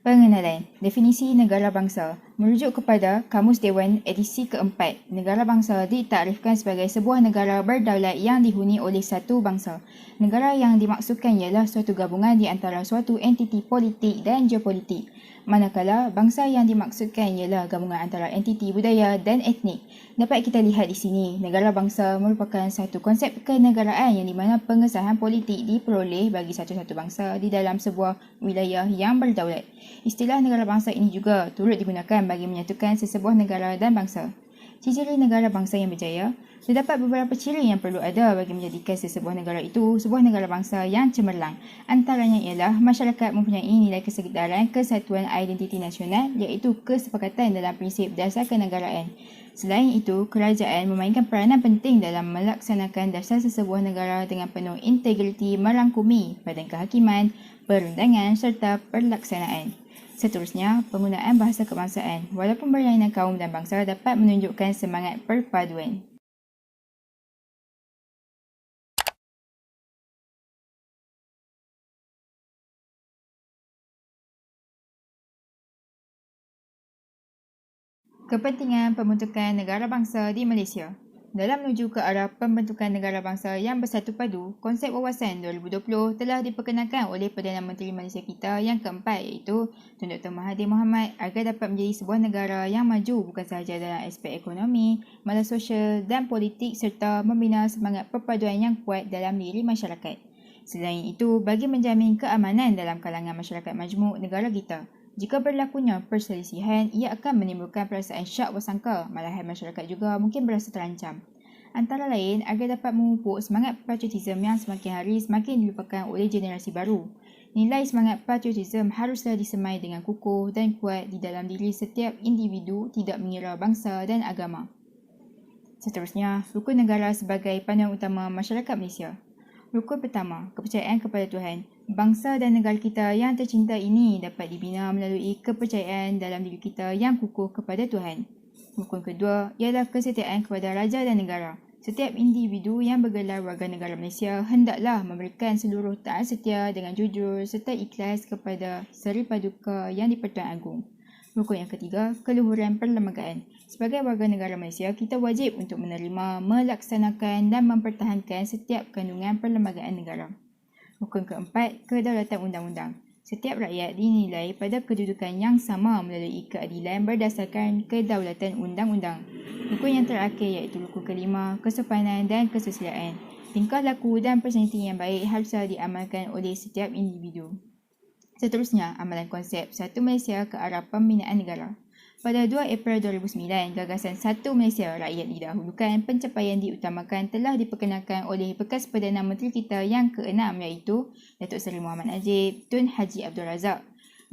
Pengenalan. Definisi negara bangsa merujuk kepada Kamus Dewan edisi keempat. Negara bangsa ditakrifkan sebagai sebuah negara berdaulat yang dihuni oleh satu bangsa. Negara yang dimaksudkan ialah suatu gabungan di antara suatu entiti politik dan geopolitik. Manakala bangsa yang dimaksudkan ialah gabungan antara entiti budaya dan etnik. Dapat kita lihat di sini, negara bangsa merupakan satu konsep kenegaraan yang di mana pengesahan politik diperoleh bagi satu-satu bangsa di dalam sebuah wilayah yang berdaulat. Istilah negara bangsa ini juga turut digunakan bagi menyatukan sesebuah negara dan bangsa. Ciri negara bangsa yang berjaya, terdapat beberapa ciri yang perlu ada bagi menjadikan sesebuah negara itu sebuah negara bangsa yang cemerlang. Antaranya ialah masyarakat mempunyai nilai kesedaran kesatuan identiti nasional iaitu kesepakatan dalam prinsip dasar kenegaraan. Selain itu, kerajaan memainkan peranan penting dalam melaksanakan dasar sesebuah negara dengan penuh integriti merangkumi badan kehakiman, perundangan serta pelaksanaan. Seterusnya, penggunaan bahasa kebangsaan walaupun berlainan kaum dan bangsa dapat menunjukkan semangat perpaduan. Kepentingan pembentukan negara bangsa di Malaysia. Dalam menuju ke arah pembentukan negara bangsa yang bersatu padu, konsep wawasan 2020 telah diperkenalkan oleh Perdana Menteri Malaysia kita yang keempat iaitu Tun Dr. Mahathir Mohamad agar dapat menjadi sebuah negara yang maju bukan sahaja dalam aspek ekonomi, malah sosial dan politik serta membina semangat perpaduan yang kuat dalam diri masyarakat. Selain itu, bagi menjamin keamanan dalam kalangan masyarakat majmuk negara kita, jika berlakunya perselisihan, ia akan menimbulkan perasaan syak bersangka, malahan masyarakat juga mungkin berasa terancam. Antara lain, agar dapat memupuk semangat patriotisme yang semakin hari semakin dilupakan oleh generasi baru. Nilai semangat patriotisme haruslah disemai dengan kukuh dan kuat di dalam diri setiap individu, tidak mengira bangsa dan agama. Seterusnya, rukun negara sebagai panduan utama masyarakat Malaysia. Rukun pertama, kepercayaan kepada Tuhan. Bangsa dan negara kita yang tercinta ini dapat dibina melalui kepercayaan dalam diri kita yang kukuh kepada Tuhan. Rukun kedua ialah kesetiaan kepada raja dan negara. Setiap individu yang bergelar warga negara Malaysia hendaklah memberikan seluruh taat setia dengan jujur serta ikhlas kepada Seri Paduka yang di-Pertuan Agong. Rukun yang ketiga, keluhuran perlembagaan. Sebagai warga negara Malaysia, kita wajib untuk menerima, melaksanakan dan mempertahankan setiap kandungan perlembagaan negara. Rukun keempat, kedaulatan undang-undang. Setiap rakyat dinilai pada kedudukan yang sama melalui keadilan berdasarkan kedaulatan undang-undang. Rukun yang terakhir iaitu rukun kelima, kesopanan dan kesusilaan. Tingkah laku dan personaliti yang baik haruslah diamalkan oleh setiap individu. Seterusnya, amalan konsep Satu Malaysia ke arah pembinaan negara. Pada 2 April 2009, gagasan Satu Malaysia Rakyat Didahulukan pencapaian diutamakan telah diperkenalkan oleh bekas Perdana Menteri kita yang ke-6 iaitu Datuk Seri Muhammad Najib Tun Haji Abdul Razak.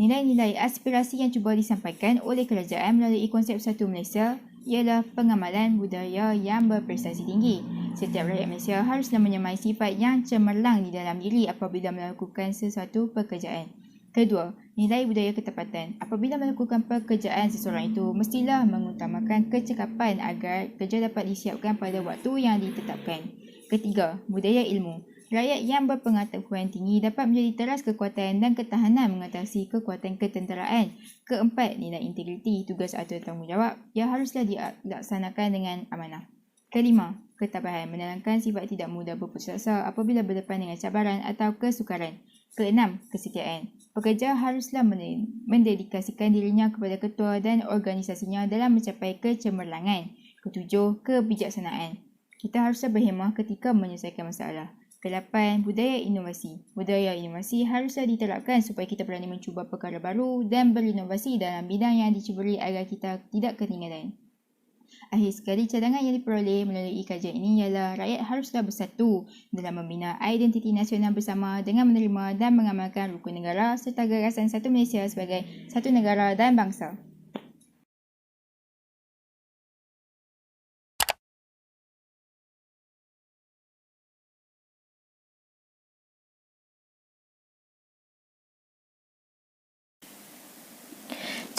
Nilai-nilai aspirasi yang cuba disampaikan oleh kerajaan melalui konsep Satu Malaysia ialah pengamalan budaya yang berprestasi tinggi. Setiap rakyat Malaysia haruslah menyemai sifat yang cemerlang di dalam diri apabila melakukan sesuatu pekerjaan. Kedua, nilai budaya ketepatan. Apabila melakukan pekerjaan seseorang itu, mestilah mengutamakan kecekapan agar kerja dapat disiapkan pada waktu yang ditetapkan. Ketiga, budaya ilmu. Rakyat yang berpengetahuan tinggi dapat menjadi teras kekuatan dan ketahanan mengatasi kekuatan ketenteraan. Keempat, nilai integriti, tugas atau tanggungjawab yang haruslah dilaksanakan dengan amanah. Kelima, ketabahan menerangkan sifat tidak mudah berputus asa apabila berdepan dengan cabaran atau kesukaran. Keenam, kesetiaan. Pekerja haruslah mendedikasikan dirinya kepada ketua dan organisasinya dalam mencapai kecemerlangan. Ketujuh, kebijaksanaan. Kita haruslah berhemah ketika menyelesaikan masalah. Kelapan, budaya inovasi. Budaya inovasi haruslah diterapkan supaya kita berani mencuba perkara baru dan berinovasi dalam bidang yang dicuburi agar kita tidak ketinggalan. Akhir sekali, cadangan yang diperoleh melalui kajian ini ialah rakyat haruslah bersatu dalam membina identiti nasional bersama dengan menerima dan mengamalkan rukun negara serta gagasan Satu Malaysia sebagai satu negara dan bangsa.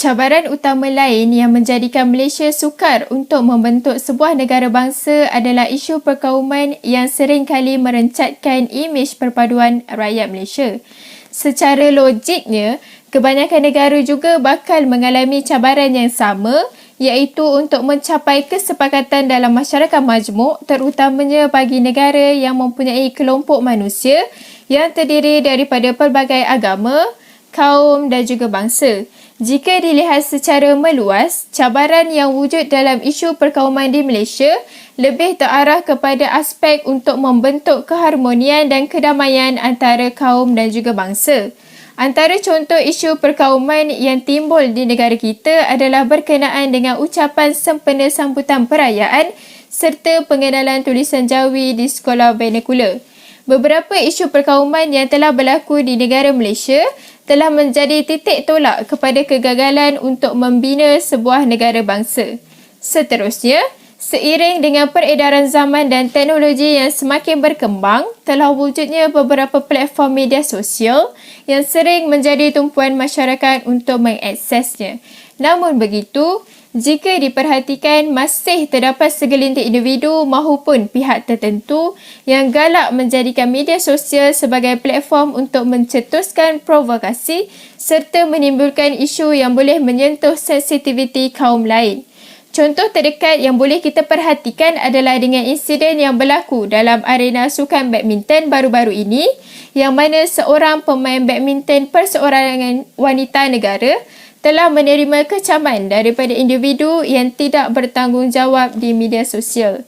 Cabaran utama lain yang menjadikan Malaysia sukar untuk membentuk sebuah negara bangsa adalah isu perkauman yang sering kali merencatkan imej perpaduan rakyat Malaysia. Secara logiknya, kebanyakan negara juga bakal mengalami cabaran yang sama, iaitu untuk mencapai kesepakatan dalam masyarakat majmuk, terutamanya bagi negara yang mempunyai kelompok manusia yang terdiri daripada pelbagai agama, kaum dan juga bangsa. Jika dilihat secara meluas, cabaran yang wujud dalam isu perkauman di Malaysia lebih terarah kepada aspek untuk membentuk keharmonian dan kedamaian antara kaum dan juga bangsa. Antara contoh isu perkauman yang timbul di negara kita adalah berkenaan dengan ucapan sempena sambutan perayaan serta pengenalan tulisan Jawi di sekolah vernakular. Beberapa isu perkauman yang telah berlaku di negara Malaysia telah menjadi titik tolak kepada kegagalan untuk membina sebuah negara bangsa. Seterusnya, seiring dengan peredaran zaman dan teknologi yang semakin berkembang, telah wujudnya beberapa platform media sosial yang sering menjadi tumpuan masyarakat untuk mengaksesnya. Namun begitu, jika diperhatikan, masih terdapat segelintir individu mahupun pihak tertentu yang galak menjadikan media sosial sebagai platform untuk mencetuskan provokasi serta menimbulkan isu yang boleh menyentuh sensitiviti kaum lain. Contoh terdekat yang boleh kita perhatikan adalah dengan insiden yang berlaku dalam arena sukan badminton baru-baru ini, yang mana seorang pemain badminton perseorangan wanita negara telah menerima kecaman daripada individu yang tidak bertanggungjawab di media sosial.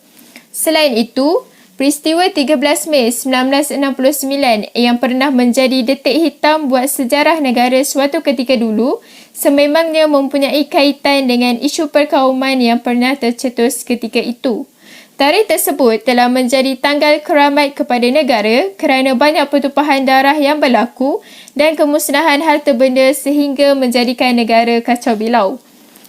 Selain itu, peristiwa 13 Mei 1969 yang pernah menjadi detik hitam buat sejarah negara suatu ketika dulu sememangnya mempunyai kaitan dengan isu perkauman yang pernah tercetus ketika itu. Tarikh tersebut telah menjadi tanggal keramat kepada negara kerana banyak pertumpahan darah yang berlaku dan kemusnahan harta benda sehingga menjadikan negara kacau bilau.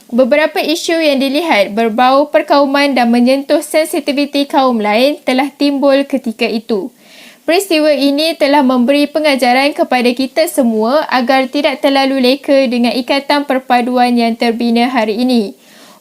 Beberapa isu yang dilihat berbau perkauman dan menyentuh sensitiviti kaum lain telah timbul ketika itu. Peristiwa ini telah memberi pengajaran kepada kita semua agar tidak terlalu leka dengan ikatan perpaduan yang terbina hari ini.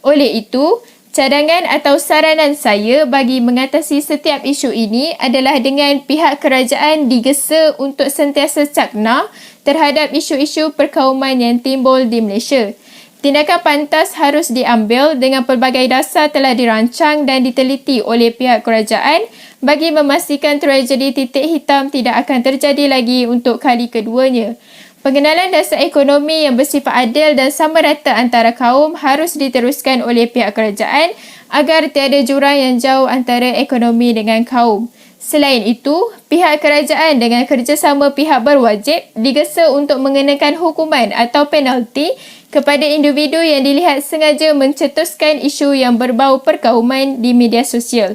Oleh itu, cadangan atau saranan saya bagi mengatasi setiap isu ini adalah dengan pihak kerajaan digesa untuk sentiasa cakna terhadap isu-isu perkauman yang timbul di Malaysia. Tindakan pantas harus diambil dengan pelbagai dasar telah dirancang dan diteliti oleh pihak kerajaan bagi memastikan tragedi titik hitam tidak akan terjadi lagi untuk kali keduanya. Pengenalan dasar ekonomi yang bersifat adil dan sama rata antara kaum harus diteruskan oleh pihak kerajaan agar tiada jurang yang jauh antara ekonomi dengan kaum. Selain itu, pihak kerajaan dengan kerjasama pihak berwajib digesa untuk mengenakan hukuman atau penalti kepada individu yang dilihat sengaja mencetuskan isu yang berbau perkauman di media sosial.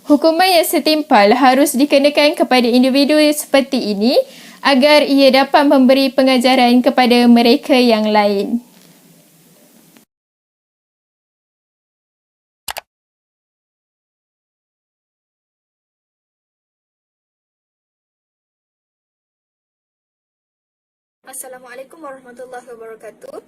Hukuman yang setimpal harus dikenakan kepada individu seperti ini agar ia dapat memberi pengajaran kepada mereka yang lain. Assalamualaikum warahmatullahi wabarakatuh.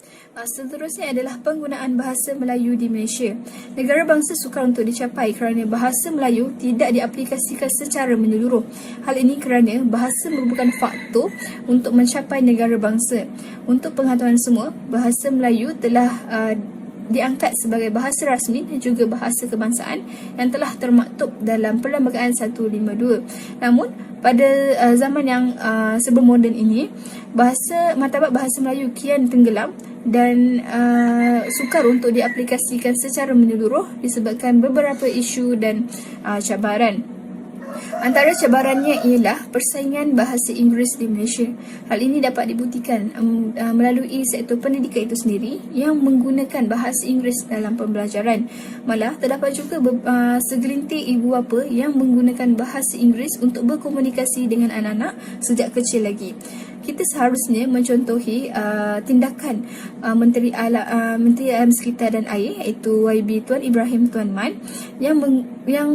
Seterusnya adalah penggunaan bahasa Melayu di Malaysia. Negara bangsa sukar untuk dicapai kerana bahasa Melayu tidak diaplikasikan secara menyeluruh. Hal ini kerana bahasa merupakan faktor untuk mencapai negara bangsa. Untuk pengetahuan semua, bahasa Melayu telah diangkat sebagai bahasa rasmi dan juga bahasa kebangsaan yang telah termaktub dalam Perlembagaan 152. Namun, pada zaman yang sebelum moden ini, martabat bahasa Melayu kian tenggelam dan sukar untuk diaplikasikan secara menyeluruh disebabkan beberapa isu dan cabaran. Antara cabarannya ialah persaingan bahasa Inggeris di Malaysia. Hal ini dapat dibuktikan melalui sektor pendidikan itu sendiri yang menggunakan bahasa Inggeris dalam pembelajaran. Malah terdapat juga segelintir ibu bapa yang menggunakan bahasa Inggeris untuk berkomunikasi dengan anak-anak sejak kecil lagi. kita seharusnya mencontohi tindakan Menteri Alam Sekitar dan Air iaitu YB Tuan Ibrahim Tuan Man yang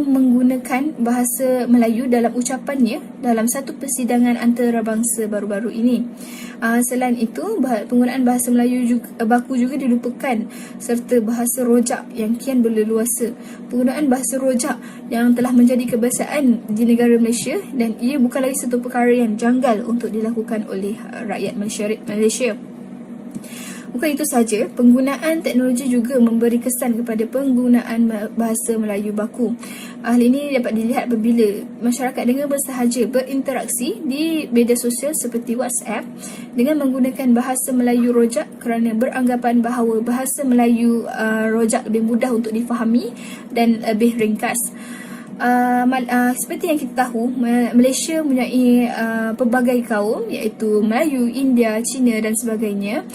menggunakan bahasa Melayu dalam ucapannya dalam satu persidangan antarabangsa baru-baru ini. Selain itu, penggunaan bahasa Melayu baku juga dilupakan serta bahasa rojak yang kian berleluasa. Penggunaan bahasa rojak yang telah menjadi kebiasaan di negara Malaysia dan ia bukan lagi satu perkara yang janggal untuk dilakukan oleh rakyat Malaysia. Bukan itu sahaja, penggunaan teknologi juga memberi kesan kepada penggunaan bahasa Melayu baku. Hal ini dapat dilihat apabila masyarakat dengan bersahaja berinteraksi di media sosial seperti WhatsApp dengan menggunakan bahasa Melayu rojak kerana beranggapan bahawa bahasa Melayu rojak lebih mudah untuk difahami dan lebih ringkas. Seperti yang kita tahu, Malaysia mempunyai pelbagai kaum iaitu Melayu, India, Cina dan sebagainya.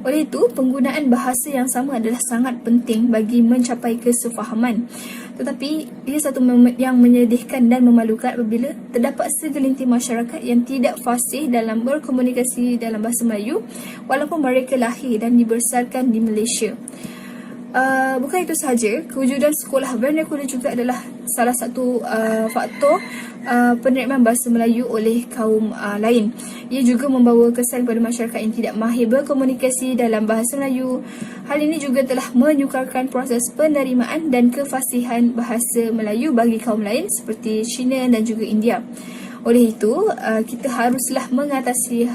Oleh itu, penggunaan bahasa yang sama adalah sangat penting bagi mencapai kesefahaman. Tetapi, ia satu yang menyedihkan dan memalukan apabila terdapat segelintir masyarakat yang tidak fasih dalam berkomunikasi dalam bahasa Melayu walaupun mereka lahir dan dibesarkan di Malaysia. Bukan itu sahaja, kewujudan sekolah vernacular juga adalah salah satu faktor penerimaan bahasa Melayu oleh kaum lain. Ia juga membawa kesan kepada masyarakat yang tidak mahir berkomunikasi dalam bahasa Melayu. Hal ini juga telah menyukarkan proses penerimaan dan kefasihan bahasa Melayu bagi kaum lain seperti Cina dan juga India. Oleh itu, kita haruslah mengatasi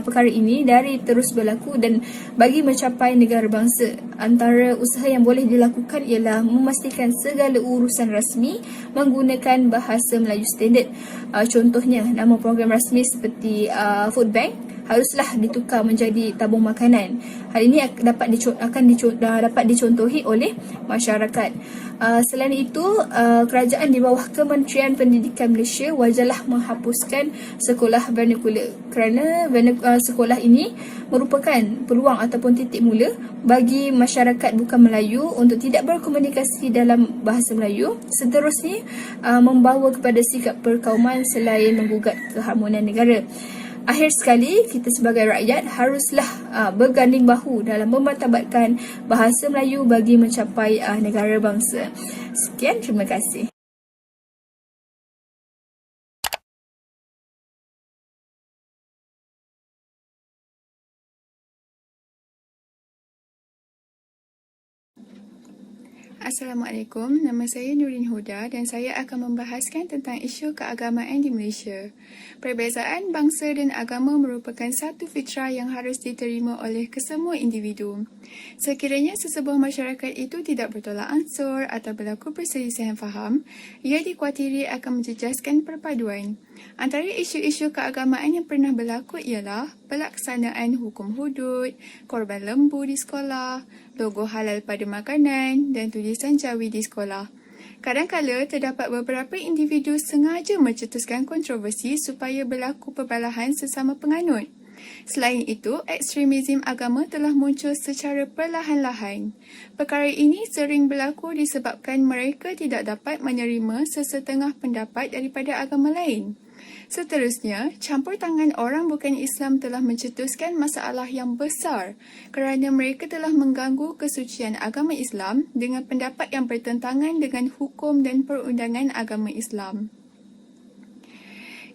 perkara ini dari terus berlaku dan bagi mencapai negara bangsa. Antara usaha yang boleh dilakukan ialah memastikan segala urusan rasmi menggunakan bahasa Melayu standard. Contohnya, nama program rasmi seperti Food Bank haruslah ditukar menjadi tabung makanan. Hal ini dapat dicontohi oleh masyarakat. Selain itu, kerajaan di bawah Kementerian Pendidikan Malaysia wajarlah menghapuskan sekolah vernacular kerana sekolah ini merupakan peluang ataupun titik mula bagi masyarakat bukan Melayu untuk tidak berkomunikasi dalam bahasa Melayu, seterusnya membawa kepada sikap perkauman selain menggugat keharmonian negara. Akhir sekali, kita sebagai rakyat haruslah berganding bahu dalam memartabatkan bahasa Melayu bagi mencapai negara bangsa. Sekian, terima kasih. Assalamualaikum, nama saya Nurin Huda dan saya akan membahaskan tentang isu keagamaan di Malaysia. Perbezaan bangsa dan agama merupakan satu fitrah yang harus diterima oleh kesemua individu. Sekiranya sesebuah masyarakat itu tidak bertolak ansur atau berlaku perselisihan faham, ia dikuatiri akan menjejaskan perpaduan. Antara isu-isu keagamaan yang pernah berlaku ialah pelaksanaan hukum hudud, korban lembu di sekolah, logo halal pada makanan dan tulisan Jawi di sekolah. Kadang-kala terdapat beberapa individu sengaja mencetuskan kontroversi supaya berlaku perbalahan sesama penganut. Selain itu, ekstremisme agama telah muncul secara perlahan-lahan. Perkara ini sering berlaku disebabkan mereka tidak dapat menerima sesetengah pendapat daripada agama lain. Seterusnya, campur tangan orang bukan Islam telah mencetuskan masalah yang besar kerana mereka telah mengganggu kesucian agama Islam dengan pendapat yang bertentangan dengan hukum dan perundangan agama Islam.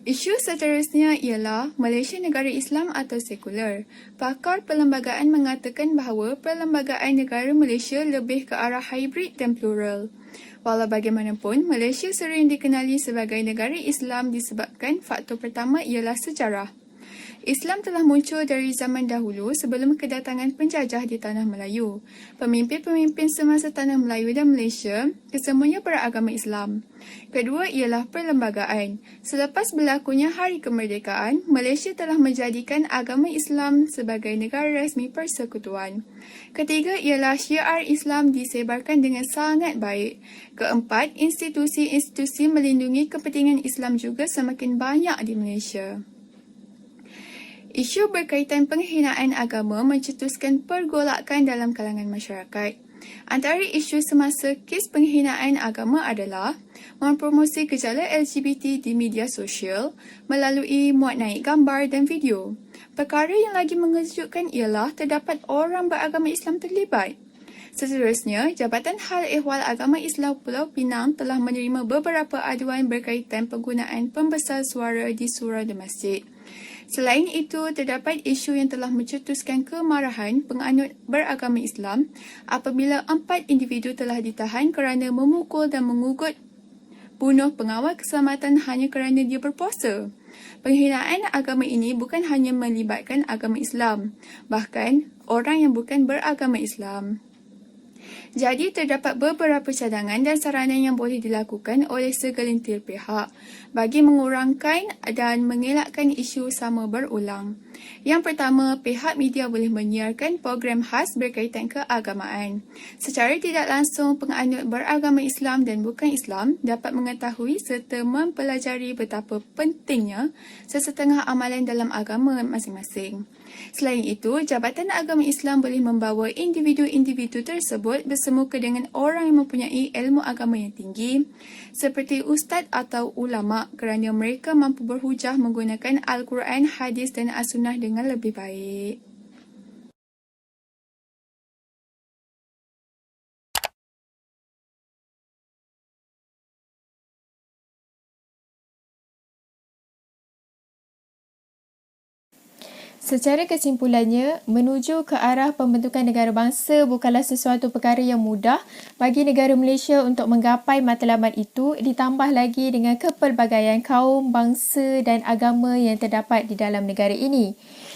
Isu seterusnya ialah Malaysia negara Islam atau sekular. Pakar perlembagaan mengatakan bahawa perlembagaan negara Malaysia lebih ke arah hybrid dan plural. Walau bagaimanapun, Malaysia sering dikenali sebagai negara Islam disebabkan faktor pertama ialah sejarah. Islam telah muncul dari zaman dahulu sebelum kedatangan penjajah di Tanah Melayu. Pemimpin-pemimpin semasa Tanah Melayu dan Malaysia kesemuanya beragama Islam. Kedua ialah perlembagaan. Selepas berlakunya Hari Kemerdekaan, Malaysia telah menjadikan agama Islam sebagai negara rasmi persekutuan. Ketiga ialah syiar Islam disebarkan dengan sangat baik. Keempat, institusi-institusi melindungi kepentingan Islam juga semakin banyak di Malaysia. Isu berkaitan penghinaan agama mencetuskan pergolakan dalam kalangan masyarakat. Antara isu semasa kes penghinaan agama adalah mempromosi gejala LGBT di media sosial melalui muat naik gambar dan video. Perkara yang lagi mengejutkan ialah terdapat orang beragama Islam terlibat. Seterusnya, Jabatan Hal Ehwal Agama Islam Pulau Pinang telah menerima beberapa aduan berkaitan penggunaan pembesar suara di surau dan masjid. Selain itu, terdapat isu yang telah mencetuskan kemarahan penganut beragama Islam apabila 4 individu telah ditahan kerana memukul dan mengugut bunuh pengawal keselamatan hanya kerana dia berpuasa. Penghinaan agama ini bukan hanya melibatkan agama Islam, bahkan orang yang bukan beragama Islam. Jadi, terdapat beberapa cadangan dan saranan yang boleh dilakukan oleh segelintir pihak bagi mengurangkan dan mengelakkan isu sama berulang. Yang pertama, pihak media boleh menyiarkan program khas berkaitan keagamaan. Secara tidak langsung, penganut beragama Islam dan bukan Islam dapat mengetahui serta mempelajari betapa pentingnya sesetengah amalan dalam agama masing-masing. Selain itu, Jabatan Agama Islam boleh membawa individu-individu tersebut bersemuka dengan orang yang mempunyai ilmu agama yang tinggi seperti ustaz atau ulama kerana mereka mampu berhujah menggunakan Al-Quran, hadis dan as-sunnah dengan lebih baik. Secara kesimpulannya, menuju ke arah pembentukan negara bangsa bukanlah sesuatu perkara yang mudah bagi negara Malaysia untuk menggapai matlamat itu, ditambah lagi dengan kepelbagaian kaum, bangsa dan agama yang terdapat di dalam negara ini.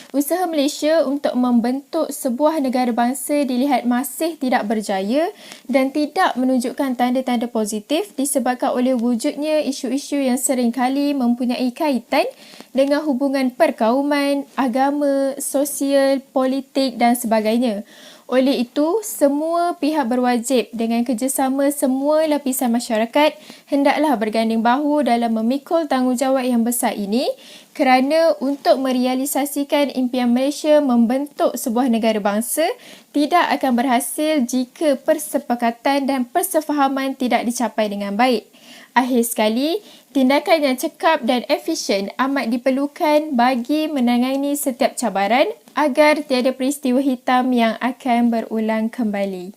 Usaha Malaysia untuk membentuk sebuah negara bangsa dilihat masih tidak berjaya dan tidak menunjukkan tanda-tanda positif disebabkan oleh wujudnya isu-isu yang seringkali mempunyai kaitan dengan hubungan perkauman, agama, sosial, politik dan sebagainya. Oleh itu, semua pihak berwajib dengan kerjasama semua lapisan masyarakat hendaklah berganding bahu dalam memikul tanggungjawab yang besar ini kerana untuk merealisasikan impian Malaysia membentuk sebuah negara bangsa tidak akan berhasil jika persepakatan dan persefahaman tidak dicapai dengan baik. Akhir sekali, tindakan yang cekap dan efisien amat diperlukan bagi menangani setiap cabaran agar tiada peristiwa hitam yang akan berulang kembali.